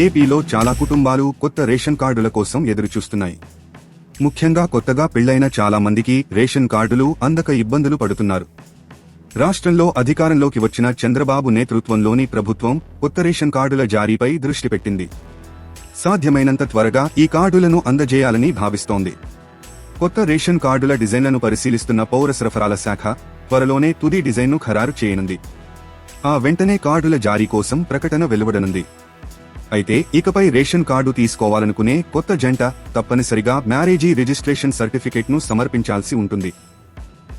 ఏపీలో చాలా కుటుంబాలు కొత్త రేషన్ కార్డుల కోసం ఎదురుచూస్తున్నాయి. ముఖ్యంగా కొత్తగా పెళ్లైన చాలా మందికి రేషన్ కార్డులు అందక ఇబ్బందులు పడుతున్నారు. రాష్ట్రంలో అధికారంలోకి వచ్చిన చంద్రబాబు నేతృత్వంలోని ప్రభుత్వం కొత్త రేషన్ కార్డుల జారీపై దృష్టి పెట్టింది. సాధ్యమైనంత త్వరగా ఈ కార్డులను అందజేయాలని భావిస్తోంది. కొత్త రేషన్ కార్డుల డిజైన్లను పరిశీలిస్తున్న పౌర సరఫరాల శాఖ త్వరలోనే తుది డిజైన్ను ఖరారు చేయనుంది. ఆ వెంటనే కార్డుల జారీ కోసం ప్రకటన వెలువడనుంది. అయితే ఇకపై రేషన్ కార్డు తీసుకోవాలనుకునే కొత్త జంట తప్పనిసరిగా మ్యారేజీ రిజిస్ట్రేషన్ సర్టిఫికెట్ను సమర్పించాల్సి ఉంటుంది.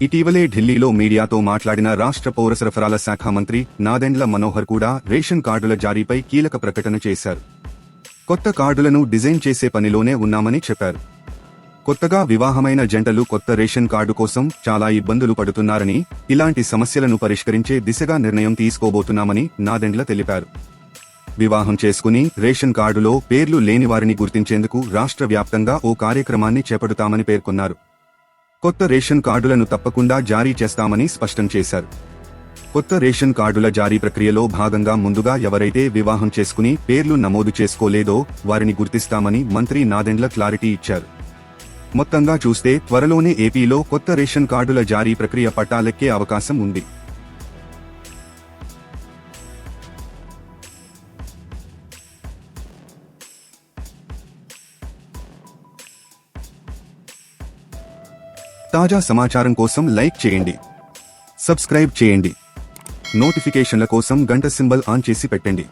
ఇటీవలే ఢిల్లీలో మీడియాతో మాట్లాడిన రాష్ట్ర పౌర సరఫరాల శాఖ మంత్రి నాదెండ్ల మనోహర్ కూడా రేషన్ కార్డుల జారీపై కీలక ప్రకటన చేశారు. కొత్త కార్డులను డిజైన్ చేసే పనిలోనే ఉన్నామని చెప్పారు. కొత్తగా వివాహమైన జంటలు కొత్త రేషన్ కార్డు కోసం చాలా ఇబ్బందులు పడుతున్నారని, ఇలాంటి సమస్యలను పరిష్కరించే దిశగా నిర్ణయం తీసుకోబోతున్నామని నాదెండ్ల తెలిపారు. వివాహం చేసుకుని రేషన్ కార్డులో పేర్లు లేని వారిని గుర్తించేందుకు రాష్ట్ర వ్యాప్తంగా ఓ కార్యక్రమాన్ని చేపడతామని పేర్కొన్నారు. కొత్త రేషన్ కార్డులను తప్పకుండా జారీ చేస్తామని స్పష్టం చేశారు. కొత్త రేషన్ కార్డుల జారీ ప్రక్రియలో భాగంగా ముందుగా ఎవరైతే వివాహం చేసుకుని పేర్లు నమోదు చేసుకోలేదో వారిని గుర్తిస్తామని మంత్రి నాదెండ్ల క్లారిటీ ఇచ్చారు. మొత్తంగా చూస్తే త్వరలోనే ఏపీలో కొత్త రేషన్ కార్డుల జారీ ప్రక్రియ పట్టాలెక్కే అవకాశం ఉంది. తాజా సమాచారం కోసం లైక్ చేయండి, సబ్స్క్రైబ్ చేయండి, నోటిఫికేషన్ల కోసం గంట సింబల్ ఆన్ చేసి పెట్టండి.